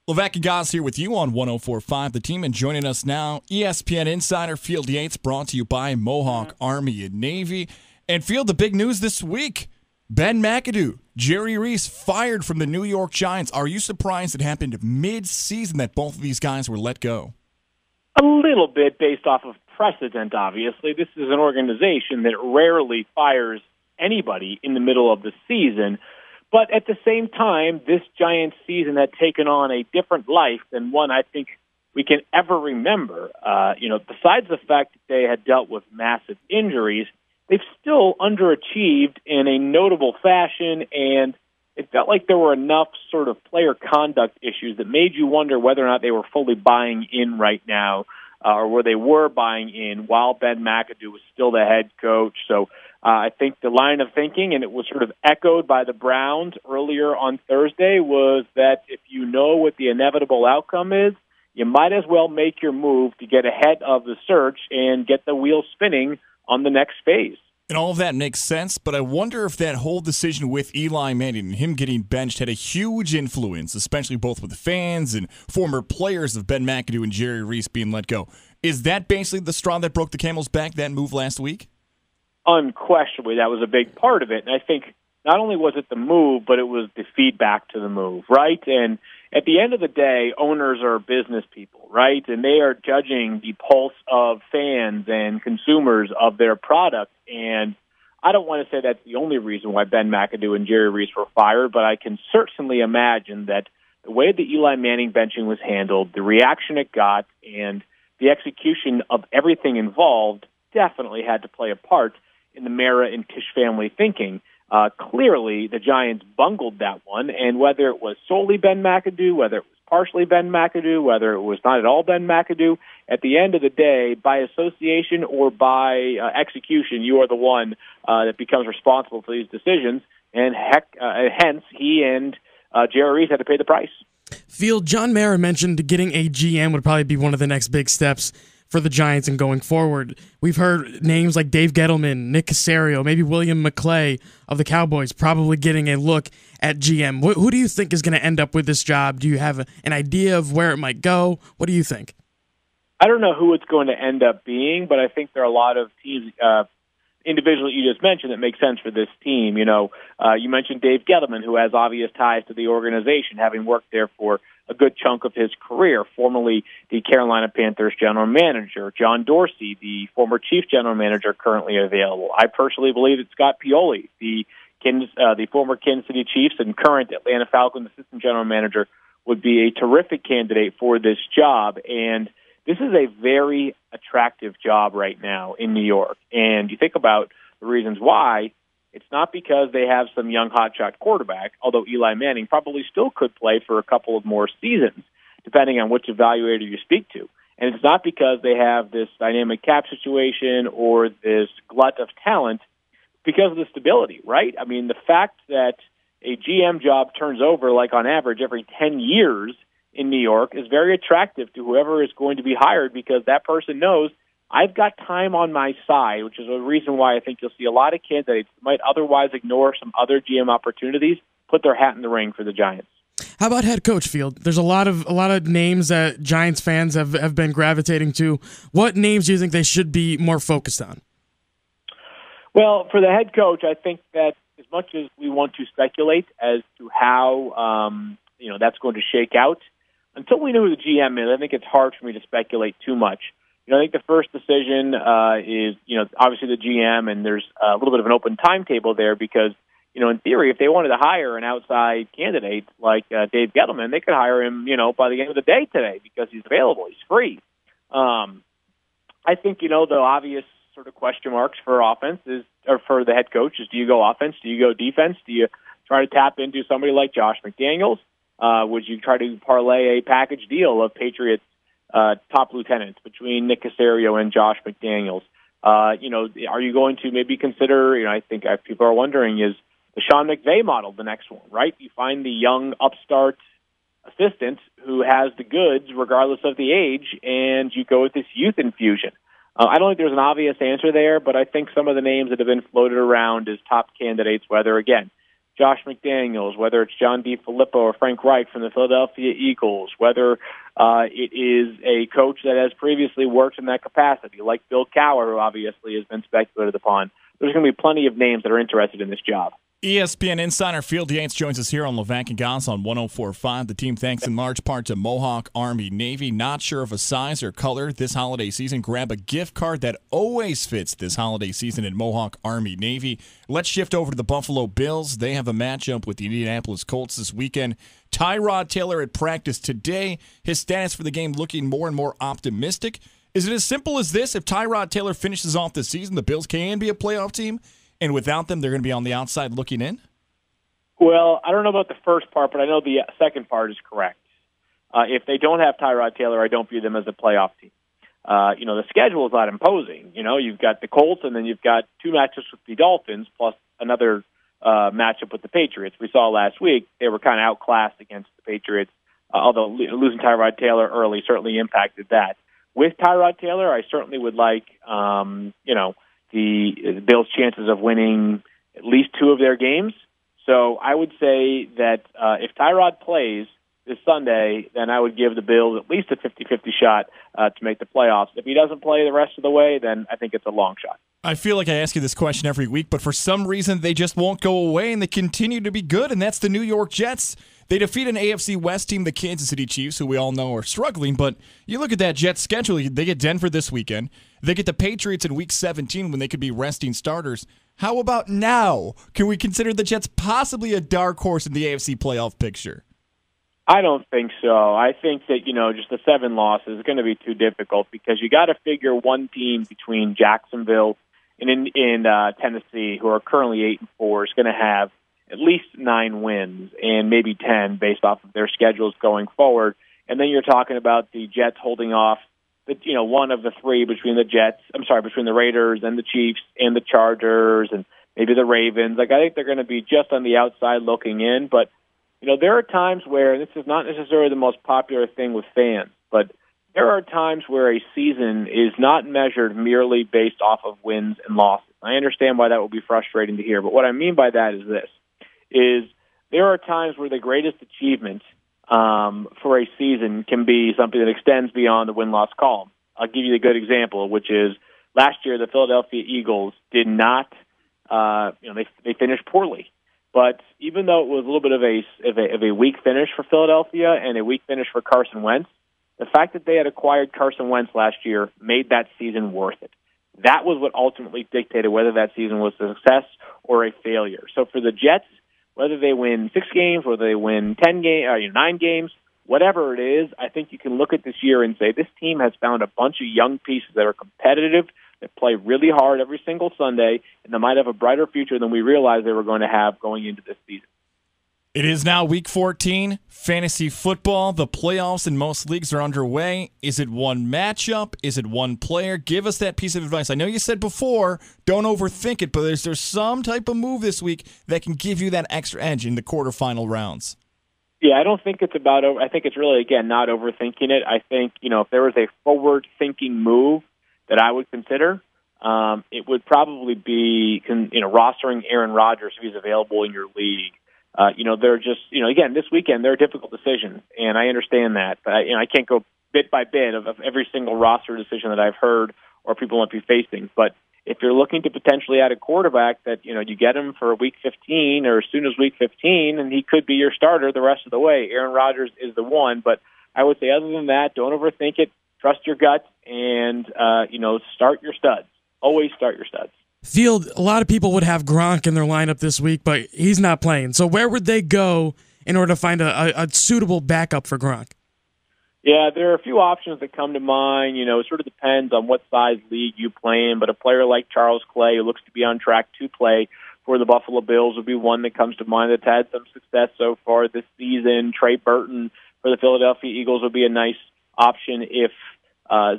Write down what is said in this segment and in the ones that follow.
Levack and Goz here with you on 104.5 The Team, and joining us now, ESPN insider Field Yates, brought to you by Mohawk Army and Navy. And Field, the big news this week, Ben McAdoo, Jerry Reese fired from the New York Giants. Are you surprised it happened mid-season that both of these guys were let go? A little bit based off of precedent, obviously. This is an organization that rarely fires anybody in the middle of the season. But at the same time, this Giants season had taken on a different life than one I think we can ever remember. Besides the fact that they had dealt with massive injuries, they've still underachieved in a notable fashion, and it felt like there were enough sort of player conduct issues that made you wonder whether or not they were fully buying in right now, or where they were buying in while Ben McAdoo was still the head coach. So I think the line of thinking, and it was sort of echoed by the Browns earlier on Thursday, was that if you know what the inevitable outcome is, you might as well make your move to get ahead of the search and get the wheel spinning on the next phase. And all of that makes sense, but I wonder if that whole decision with Eli Manning and him getting benched had a huge influence, especially both with the fans and former players of Ben McAdoo and Jerry Reese being let go. Is that basically the straw that broke the camel's back, that move last week? Unquestionably, that was a big part of it. And I think not only was it the move, but it was the feedback to the move, right? And at the end of the day, owners are business people, right? And they are judging the pulse of fans and consumers of their product. And I don't want to say that's the only reason why Ben McAdoo and Jerry Reese were fired, but I can certainly imagine that the way the Eli Manning benching was handled, the reaction it got, and the execution of everything involved definitely had to play a part in the Mara and Tisch family thinking. Clearly, the Giants bungled that one, and whether it was solely Ben McAdoo, whether it was partially Ben McAdoo, whether it was not at all Ben McAdoo, at the end of the day, by association or by execution, you are the one that becomes responsible for these decisions, and hence he and Jerry Reese had to pay the price. Field, John Mara mentioned getting a GM would probably be one of the next big steps for the Giants and going forward. We've heard names like Dave Gettleman, Nick Caserio, maybe William McClay of the Cowboys probably getting a look at GM. Who do you think is going to end up with this job? Do you have an idea of where it might go? What do you think? I don't know who it's going to end up being, but I think there are a lot of teams, individually you just mentioned, that make sense for this team. You mentioned Dave Gettleman, who has obvious ties to the organization, having worked there for a good chunk of his career, formerly the Carolina Panthers general manager. John Dorsey, the former chief general manager, currently available. I personally believe that Scott Pioli, the former Kansas City Chiefs and current Atlanta Falcons assistant general manager, would be a terrific candidate for this job. And this is a very attractive job right now in New York. And you think about the reasons why. It's not because they have some young hotshot quarterback, although Eli Manning probably still could play for a couple of more seasons, depending on which evaluator you speak to. And it's not because they have this dynamic cap situation or this glut of talent, because of the stability, right? I mean, the fact that a GM job turns over, like on average, every 10 years in New York is very attractive to whoever is going to be hired, because that person knows, I've got time on my side, which is a reason why I think you'll see a lot of candidates who might otherwise ignore some other GM opportunities put their hat in the ring for the Giants. How about head coach, Field? There's a lot of names that Giants fans have been gravitating to. What names do you think they should be more focused on? Well, for the head coach, I think that as much as we want to speculate as to how that's going to shake out, until we know who the GM is, I think it's hard for me to speculate too much. I think the first decision is, obviously the GM, and there's a little bit of an open timetable there because, in theory, if they wanted to hire an outside candidate like Dave Gettleman, they could hire him, by the end of the day today because he's available. He's free. I think, the obvious sort of question marks for offense or for the head coach is, do you go offense? Do you go defense? Do you try to tap into somebody like Josh McDaniels? Would you try to parlay a package deal of Patriots top lieutenants between Nick Caserio and Josh McDaniels? Are you going to maybe consider, I think people are wondering, is the Sean McVay model the next one, right? You find the young upstart assistant who has the goods regardless of the age, and you go with this youth infusion. I don't think there's an obvious answer there, but I think some of the names that have been floated around as top candidates, whether, again, Josh McDaniels, whether it's John DeFilippo or Frank Reich from the Philadelphia Eagles, whether it is a coach that has previously worked in that capacity, like Bill Cowher, who obviously has been speculated upon. There's going to be plenty of names that are interested in this job. ESPN insider Field Yates joins us here on Levack and Goz on 104.5. The team thanks in large part to Mohawk, Army, Navy. Not sure of a size or color this holiday season? Grab a gift card that always fits this holiday season at Mohawk, Army, Navy. Let's shift over to the Buffalo Bills. They have a matchup with the Indianapolis Colts this weekend. Tyrod Taylor at practice today. His status for the game looking more and more optimistic. Is it as simple as this? If Tyrod Taylor finishes off the season, the Bills can be a playoff team? And without them, they're going to be on the outside looking in? Well, I don't know about the first part, but I know the second part is correct. If they don't have Tyrod Taylor, I don't view them as a playoff team. The schedule is not imposing. You've got the Colts, and then you've got two matchups with the Dolphins, plus another matchup with the Patriots. We saw last week they were kind of outclassed against the Patriots, although losing Tyrod Taylor early certainly impacted that. With Tyrod Taylor, I certainly would like, the Bills' chances of winning at least two of their games. So I would say that if Tyrod plays this Sunday, then I would give the Bills at least a 50-50 shot to make the playoffs. If he doesn't play the rest of the way, then I think it's a long shot. I feel like I ask you this question every week, but for some reason they just won't go away, and they continue to be good, and that's the New York Jets. They defeat an AFC West team, the Kansas City Chiefs, who we all know are struggling, but you look at that Jets schedule, they get Denver this weekend. They get the Patriots in Week 17 when they could be resting starters. How about now? Can we consider the Jets possibly a dark horse in the AFC playoff picture? I don't think so. I think that, just the 7 losses is going to be too difficult because you got to figure one team between Jacksonville and in Tennessee, who are currently 8-4, is going to have at least 9 wins and maybe 10 based off of their schedules going forward. And then you're talking about the Jets holding off one of the three between the Raiders and the Chiefs and the Chargers and maybe the Ravens. I think they're going to be just on the outside looking in, but there are times where, this is not necessarily the most popular thing with fans, but there are times where a season is not measured merely based off of wins and losses. I understand why that will be frustrating to hear, but what I mean by that is this, is there are times where the greatest achievement for a season can be something that extends beyond the win-loss column. I'll give you a good example, which is last year the Philadelphia Eagles did not, they finished poorly. But even though it was a little bit of a weak finish for Philadelphia and a weak finish for Carson Wentz, the fact that they had acquired Carson Wentz last year made that season worth it. That was what ultimately dictated whether that season was a success or a failure. So for the Jets, whether they win 6 games, whether they win 9 games, whatever it is, I think you can look at this year and say this team has found a bunch of young pieces that are competitive, that play really hard every single Sunday, and that might have a brighter future than we realized they were going to have going into this season. It is now Week 14, fantasy football. The playoffs in most leagues are underway. Is it one matchup? Is it one player? Give us that piece of advice. I know you said before, don't overthink it, but is there some type of move this week that can give you that extra edge in the quarterfinal rounds? Yeah, I don't think it's about over. I think it's really, again, not overthinking it. I think, if there was a forward-thinking move that I would consider, it would probably be, rostering Aaron Rodgers if he's available in your league. They're just, again, this weekend, they're difficult decisions, and I understand that. But I can't go bit by bit of every single roster decision that I've heard or people might be facing. But if you're looking to potentially add a quarterback that, you get him for Week 15 or as soon as Week 15, and he could be your starter the rest of the way, Aaron Rodgers is the one. But I would say other than that, don't overthink it. Trust your gut and, start your studs. Always start your studs. Field, a lot of people would have Gronk in their lineup this week, but he's not playing. So where would they go in order to find a suitable backup for Gronk? Yeah, there are a few options that come to mind. It sort of depends on what size league you play in, but a player like Charles Clay, who looks to be on track to play for the Buffalo Bills, would be one that comes to mind that's had some success so far this season. Trey Burton for the Philadelphia Eagles would be a nice option if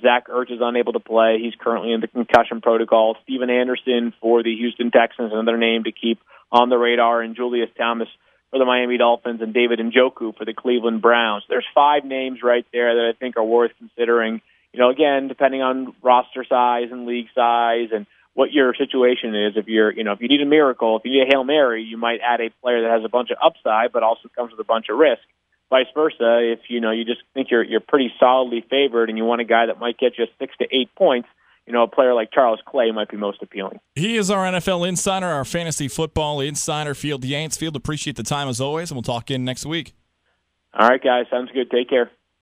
Zach Ertz is unable to play. He's currently in the concussion protocol. Steven Anderson for the Houston Texans, another name to keep on the radar, and Julius Thomas for the Miami Dolphins, and David Njoku for the Cleveland Browns. There's 5 names right there that I think are worth considering. Again, depending on roster size and league size and what your situation is. If if you need a miracle, if you need a Hail Mary, you might add a player that has a bunch of upside, but also comes with a bunch of risk. Vice versa, if you just think you're pretty solidly favored and you want a guy that might get you 6 to 8 points, a player like Charles Clay might be most appealing. He is our NFL insider, our fantasy football insider, Field Yates. Field, appreciate the time as always, and we'll talk again next week. All right, guys. Sounds good. Take care.